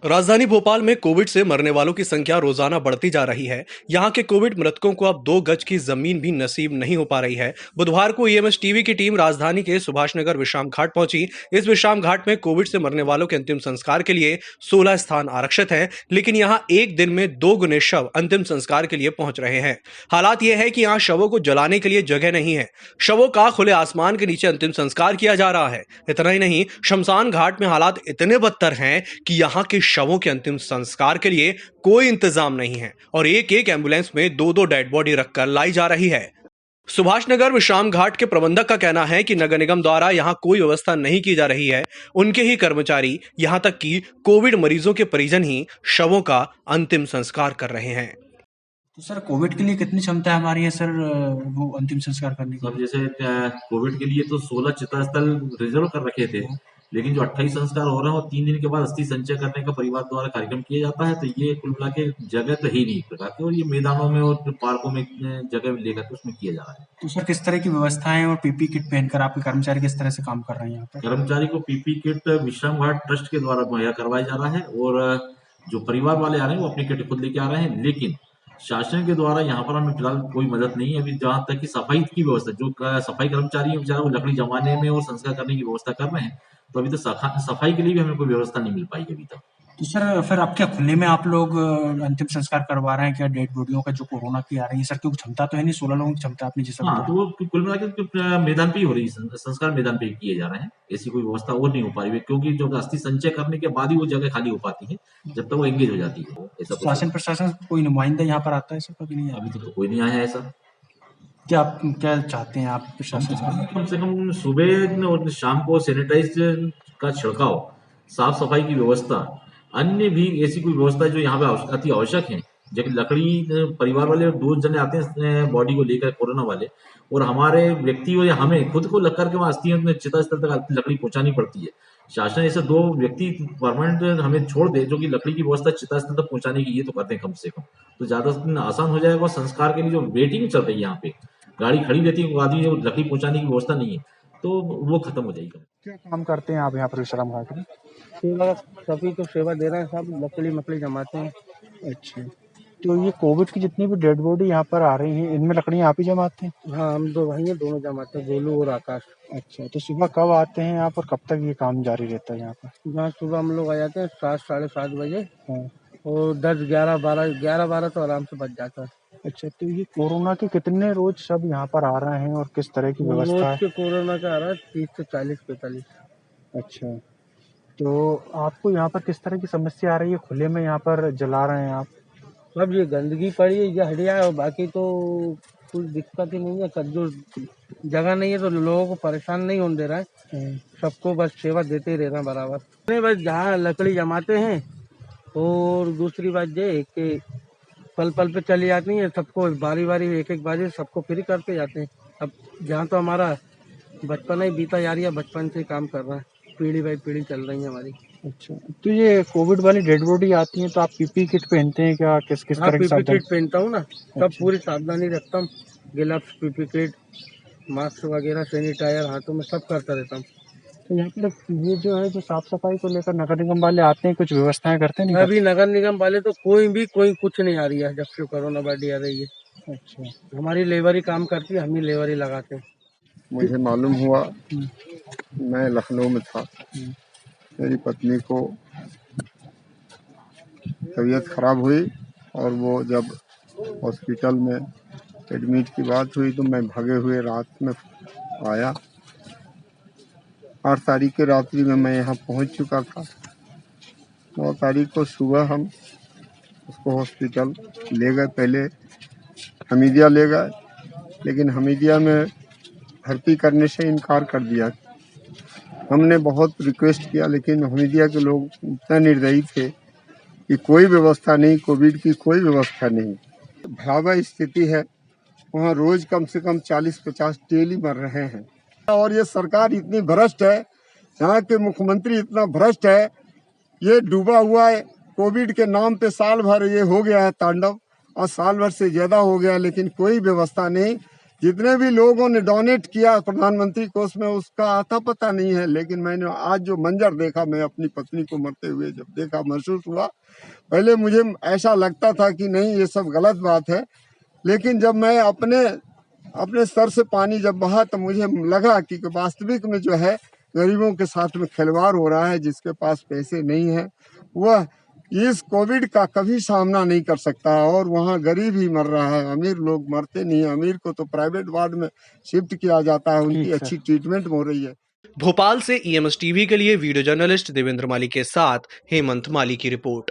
राजधानी भोपाल में कोविड से मरने वालों की संख्या रोजाना बढ़ती जा रही है। यहां के कोविड मृतकों को अब 2 गज की जमीन भी नसीब नहीं हो पा रही है। बुधवार को ईएमएस टीवी की टीम राजधानी के सुभाष नगर विश्राम घाट पहुंची। इस विश्राम घाट में कोविड से मरने वालों के अंतिम संस्कार के लिए 16 स्थान आरक्षित हैं, लेकिन यहां एक दिन में 2 गुने शव अंतिम संस्कार के लिए पहुंच रहे हैं। हालात यह है कि यहाँ शवों को जलाने के लिए जगह नहीं है। शवों का खुले आसमान के नीचे अंतिम संस्कार किया जा रहा है। इतना ही नहीं, शमशान घाट में हालात इतने बदतर हैं कि यहाँ के शवों के अंतिम संस्कार के लिए कोई इंतजाम नहीं है और एक एक एम्बुलेंस में 2-2 डेड बॉडी रखकर लाई जा रही है। सुभाष नगर विश्राम घाट के प्रबंधक का कहना है कि नगर निगम द्वारा यहां कोई व्यवस्था नहीं की जा रही है। उनके ही कर्मचारी, यहां तक कि कोविड मरीजों के परिजन ही शवों का अंतिम संस्कार कर रहे हैं। तो सर कोविड के लिए कितनी क्षमता हमारी है सर, वो अंतिम संस्कार करने की? सर जैसे कोविड के लिए तो 16 चिता स्थल रिजर्व कर रखे थे, लेकिन जो 28 संस्कार हो रहे हैं और 3 दिन के बाद अस्थि संचय करने का परिवार द्वारा कार्यक्रम किया जाता है, तो ये कुल मिला के जगह तो ही नहीं एक प्रकार की, और ये मैदानों में और पार्कों में जगह लेकर के उसमें किया जा रहा है। तो सर किस तरह की व्यवस्थाएं और पीपी किट पहनकर आपके कर्मचारी किस तरह से काम कर रहे हैं यहाँ पर? कर्मचारी को PP kit Vishram Ghat trust के द्वारा मुहैया करवाया जा रहा है, और जो परिवार वाले आ रहे हैं वो अपनी किट खुद लेके आ रहे हैं, लेकिन शासन के द्वारा यहाँ पर हमें फिलहाल कोई मदद नहीं है अभी। जहाँ तक कि सफाई की व्यवस्था, जो सफाई कर्मचारी है बेचारा वो लकड़ी जमाने में और संस्कार करने की व्यवस्था कर रहे हैं, तो अभी तो सफाई के लिए भी हमें कोई व्यवस्था नहीं मिल पाई अभी तक। तो सर फिर अब क्या खुले में आप लोग अंतिम संस्कार करवा रहे हैं क्या डेड बॉडियों का, जो कोरोना की आ रही है? सर क्योंकि क्षमता तो है नहीं, 16 लोगों की क्षमता आपने जैसा हाँ, बताया। तो वो कुल मिला के मैदान पे ही हो रही है, संस्कार मैदान पे ही किए जा रहे हैं। ऐसी कोई व्यवस्था और नहीं हो पा रही है, क्योंकि जो अस्थि संचय करने के बाद ही वो जगह खाली हो पाती है, जब तक वो एंगेज हो जाती है। ऐसा शासन प्रशासन कोई नुमाइंदा यहाँ पर आता है सर, कभी नहीं? अभी तो कोई नहीं आया है ऐसा। क्या आप क्या चाहते हैं आप प्रशासन से? कम से कम सुबह और शाम को सैनिटाइज का छिड़काव, साफ सफाई की व्यवस्था, अन्य भी ऐसी कोई व्यवस्था जो यहाँ पे अति आवश्यक है। जब लकड़ी परिवार वाले 2 जने आते हैं बॉडी को लेकर कोरोना वाले, और हमारे व्यक्ति और हमें खुद को लग करके वहाँ अस्थि चिता स्थल तक लकड़ी पहुंचानी पड़ती है। शासन ऐसे 2 व्यक्ति परमानेंट हमें छोड़ दे जो कि लकड़ी की व्यवस्था चिता स्थल तक पहुंचाने की, ये तो करते हैं कम से कम, तो ज्यादा आसान हो जाएगा। संस्कार के लिए जो वेटिंग चल रही है यहाँ पे, गाड़ी खड़ी रहती है, आदमी लकड़ी पहुंचाने की व्यवस्था नहीं है, तो वो खत्म हो जाएगी। क्या काम करते हैं आप यहाँ पर विश्राम घाट में? सेवा, सभी को सेवा दे रहे हैं, सब लकड़ी मकड़ी जमाते हैं। अच्छा, तो ये कोविड की जितनी भी डेड बॉडी यहाँ पर आ रही हैं, इनमें लकड़ियाँ आप ही जमाते हैं? हाँ, हम 2 भाई हैं, दोनों जमाते हैं, गोलू और आकाश। अच्छा, तो सुबह कब आते हैं आप और कब तक ये काम जारी रहता है यहाँ पर? जहाँ सुबह हम लोग आ जाते हैं 7 साढ़े 7 बजे, हाँ। और 10 11 12 तो आराम से बच जाता है। अच्छा, तो ये कोरोना के कितने रोज सब यहाँ पर आ रहे हैं और किस तरह की व्यवस्था रोज है? के कोरोना का आ रहा है 30 से 40 45। अच्छा, तो आपको यहाँ पर किस तरह की समस्या आ रही है? खुले में यहाँ पर जला रहे हैं आप? अब ये गंदगी पड़ी है, ये हटिया है, और बाकी तो कुछ दिक्कत ही नहीं है। जो जगह नहीं है तो लोगों को परेशान नहीं होने दे रहा है, सबको बस सेवा देते ही रहना बराबर। नहीं, बस जहाँ लकड़ी जमाते हैं, और दूसरी बात ये कि पल पल पे चली जाती है, सबको बारी बारी एक एक बारी सबको फ्री करते जाते हैं। अब जहाँ तो हमारा बचपन ही बीता जा रही है, बचपन से काम कर रहा है, पीढ़ी बाई पीढ़ी चल रही है हमारी। अच्छा, तो ये कोविड वाली डेड बॉडी आती है तो आप पीपी किट पहनते हैं क्या? किस हाँ, तरह की पीपी सावधानी? किट पहनता हूँ ना, सब अच्छा। पूरी सावधानी रखता हूँ, ग्लव्स, पीपी किट, मास्क वगैरह, सैनिटाइजर हाथों में सब करता रहता हूँ। तो यहाँ पर ये जो है, जो साफ सफाई को लेकर नगर निगम वाले आते हैं, कुछ व्यवस्थाएं करते नहीं? अभी नगर निगम वाले तो कोई कुछ नहीं आ रही है, जब से कोरोना बॉडी आ रही है। अच्छा, हमारी लेबर ही काम करती है, हम ही लेबर ही लगाते हैं। मुझे मालूम हुआ, मैं लखनऊ में था, मेरी पत्नी को तबीयत खराब हुई, और वो जब हॉस्पिटल में एडमिट की बात हुई तो मैं भागे हुए रात में आया। 8 तारीख की रात्रि में मैं यहाँ पहुँच चुका था। 9 तारीख को सुबह हम उसको हॉस्पिटल ले गए, पहले हमीदिया ले गए, लेकिन हमीदिया में भर्ती करने से इनकार कर दिया। हमने बहुत रिक्वेस्ट किया, लेकिन हमीदिया के लोग इतना निर्दयी थे कि कोई व्यवस्था नहीं, कोविड की कोई व्यवस्था नहीं। भयावह स्थिति है, वहाँ रोज कम से कम 40-50 डेली मर रहे हैं। और ये सरकार इतनी भ्रष्ट है, यहाँ के मुख्यमंत्री इतना भ्रष्ट है, ये डूबा हुआ है। कोविड के नाम पे साल भर ये हो गया है तांडव, और साल भर से ज़्यादा हो गया, लेकिन कोई व्यवस्था नहीं। जितने भी लोगों ने डोनेट किया प्रधानमंत्री कोष में उसका आता पता नहीं है, लेकिन मैंने आज जो मंजर देखा, मैं अपनी पत्नी को मरते हुए जब देखा, महसूस हुआ। पहले मुझे ऐसा लगता था कि नहीं ये सब गलत बात है, लेकिन जब मैं अपने सर से पानी जब बहा तो मुझे लगा कि वास्तविक में जो है गरीबों के साथ में खिलवाड़ हो रहा है। जिसके पास पैसे नहीं है वह इस कोविड का कभी सामना नहीं कर सकता, और वहाँ गरीब ही मर रहा है, अमीर लोग मरते नहीं। अमीर को तो प्राइवेट वार्ड में शिफ्ट किया जाता है, उनकी अच्छी ट्रीटमेंट हो रही है। भोपाल से EMS टीवी के लिए वीडियो जर्नलिस्ट देवेंद्र माली के साथ हेमंत माली की रिपोर्ट।